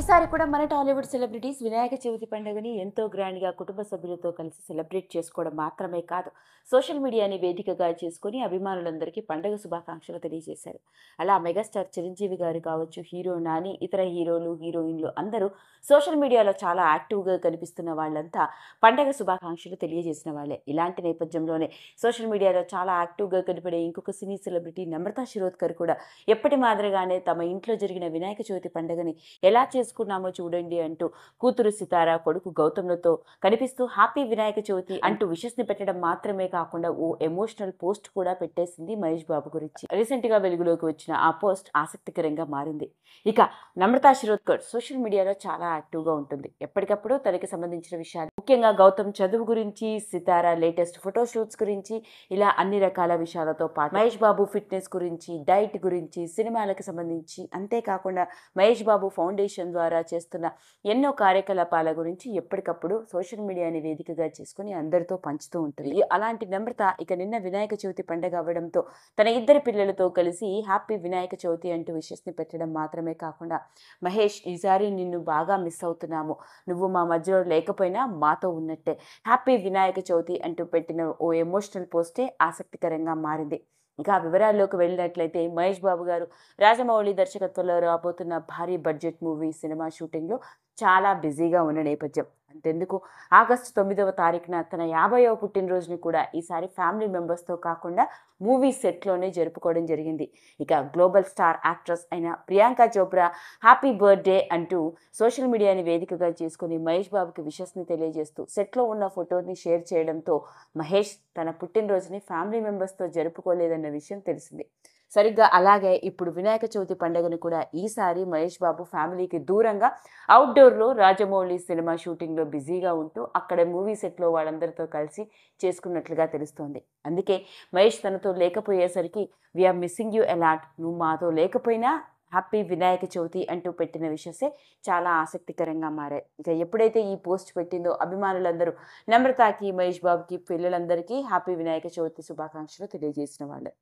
ఈసారి కూడా మన టాలీవుడ్ సెలబ్రిటీస్ వినాయక చవితి పండుగని ఎంతో గ్రాండ్గా కుటుంబ సభ్యులతో కలిసి సెలబ్రేట్ చేసుకోవడం మాత్రమే కాదు, సోషల్ మీడియాని వేదికగా చేసుకుని అభిమానులందరికీ పండుగ శుభాకాంక్షలు తెలియజేశారు. అలా మెగాస్టార్ చిరంజీవి గారు కావచ్చు, హీరో నాని, ఇతర హీరోలు, హీరోయిన్లు అందరూ సోషల్ మీడియాలో చాలా యాక్టివ్గా కనిపిస్తున్న వాళ్ళంతా పండుగ శుభాకాంక్షలు తెలియజేసిన వాళ్ళే. ఇలాంటి నేపథ్యంలోనే సోషల్ మీడియాలో చాలా యాక్టివ్గా కనిపడే ఇంకొక సినీ సెలబ్రిటీ నమ్రతా శిరోద్కర్ కూడా ఎప్పటి మాదిరిగానే తమ ఇంట్లో జరిగిన వినాయక చవితి పండుగని ఎలా చేసుకున్నామో చూడండి అంటూ కూతురు సితార, కొడుకు గౌతమ్లతో కనిపిస్తూ హ్యాపీ వినాయక చవితి అంటూ విషెస్ ని పెట్టడం మాత్రమే కాకుండా ఓ ఎమోషనల్ పోస్ట్ కూడా పెట్టేసింది మహేష్ బాబు గురించి. రీసెంట్ గా వెలుగులోకి వచ్చిన ఆ పోస్ట్ ఆసక్తికరంగా మారింది. ఇక నమ్రతా శిరోద్కర్ సోషల్ మీడియాలో చాలా యాక్టివ్ గా ఉంటుంది. ఎప్పటికప్పుడు తనకి సంబంధించిన విషయాలు, ముఖ్యంగా గౌతమ్ చదువు గురించి, సితార లేటెస్ట్ ఫోటో షూట్స్ గురించి, ఇలా అన్ని రకాల విషయాలతో పాటు మహేష్ బాబు ఫిట్నెస్ గురించి, డైట్ గురించి, సినిమాలకు సంబంధించి, అంతేకాకుండా మహేష్ బాబు ఫౌండేషన్ ద్వారా చేస్తున్న ఎన్నో కార్యకలాపాల గురించి ఎప్పటికప్పుడు సోషల్ మీడియాని వేదికగా చేసుకుని అందరితో పంచుతూ ఉంటుంది. అలాంటి నమ్రత ఇక నిన్న వినాయక చవితి పండుగ అవ్వడంతో తన ఇద్దరు పిల్లలతో కలిసి హ్యాపీ వినాయక చవితి అంటూ విషెస్ ని పెట్టడం మాత్రమే కాకుండా, మహేష్ ఈసారి నిన్ను బాగా మిస్ అవుతున్నాము, నువ్వు మా మధ్యలో లేకపోయినా మాతో ఉన్నట్టే, హ్యాపీ వినాయక చవితి అంటూ పెట్టిన ఓ ఎమోషనల్ పోస్టే ఆసక్తికరంగా మారింది. ఇంకా వివరాల్లోకి వెళ్ళినట్లయితే, మహేష్ బాబు గారు రాజమౌళి దర్శకత్వంలో రాబోతున్న భారీ బడ్జెట్ మూవీ సినిమా షూటింగ్లో చాలా బిజీగా ఉన్న నేపథ్యం. అంతెందుకు, ఆగస్టు 9వ తారీఖున తన 50వ పుట్టినరోజుని కూడా ఈసారి ఫ్యామిలీ మెంబర్స్తో కాకుండా మూవీ సెట్లోనే జరుపుకోవడం జరిగింది. ఇక గ్లోబల్ స్టార్ యాక్ట్రెస్ అయిన ప్రియాంక చోప్రా హ్యాపీ బర్త్డే అంటూ సోషల్ మీడియాని వేదికగా చేసుకుని మహేష్ బాబుకి విషెస్ని తెలియజేస్తూ సెట్లో ఉన్న ఫోటోని షేర్ చేయడంతో మహేష్ తన పుట్టినరోజుని ఫ్యామిలీ మెంబర్స్తో జరుపుకోలేదన్న విషయం తెలిసింది. సరిగ్గా అలాగే ఇప్పుడు వినాయక చవితి పండుగను కూడా ఈసారి మహేష్ బాబు ఫ్యామిలీకి దూరంగా అవుట్డోర్లో రాజమౌళి సినిమా షూటింగ్లో బిజీగా ఉంటూ అక్కడ మూవీ సెట్లో వాళ్ళందరితో కలిసి చేసుకున్నట్లుగా తెలుస్తోంది. అందుకే మహేష్ తనతో లేకపోయేసరికి వీఆర్ మిస్సింగ్ యూ అలాట్, నువ్వు మాతో లేకపోయినా హ్యాపీ వినాయక చవితి అంటూ పెట్టిన విషయసే చాలా ఆసక్తికరంగా మారాయి. ఇక ఎప్పుడైతే ఈ పోస్ట్ పెట్టిందో అభిమానులందరూ నమ్రతాకి, మహేష్ బాబుకి, పిల్లలందరికీ హ్యాపీ వినాయక చవితి శుభాకాంక్షలు తెలియజేసిన వాళ్ళే.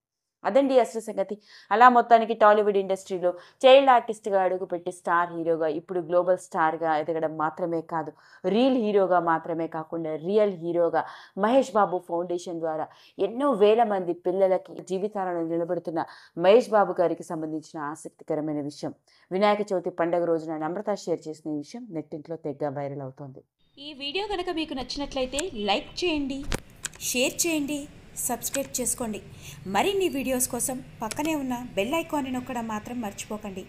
అదండి అసలు సంగతి. అలా మొత్తానికి టాలీవుడ్ ఇండస్ట్రీలో చైల్డ్ ఆర్టిస్ట్గా అడుగుపెట్టి స్టార్ హీరోగా ఇప్పుడు గ్లోబల్ స్టార్గా ఎదగడం మాత్రమే కాదు, రియల్ హీరోగా మాత్రమే కాకుండా రియల్ హీరోగా మహేష్ బాబు ఫౌండేషన్ ద్వారా ఎన్నో వేల మంది పిల్లలకి జీవితాలను నిలబెడుతున్న మహేష్ బాబు గారికి సంబంధించిన ఆసక్తికరమైన విషయం వినాయక చవితి పండుగ రోజున నమ్రత షేర్ చేసిన విషయం నెట్టింట్లో తెగ వైరల్ అవుతోంది. ఈ వీడియో కనుక మీకు నచ్చినట్లయితే లైక్ చేయండి, షేర్ చేయండి, సబ్స్క్రైబ్ చేసుకోండి. మరిన్ని వీడియోస్ కోసం పక్కనే ఉన్న బెల్ ఐకాన్ని నొక్కడం మాత్రం మర్చిపోకండి.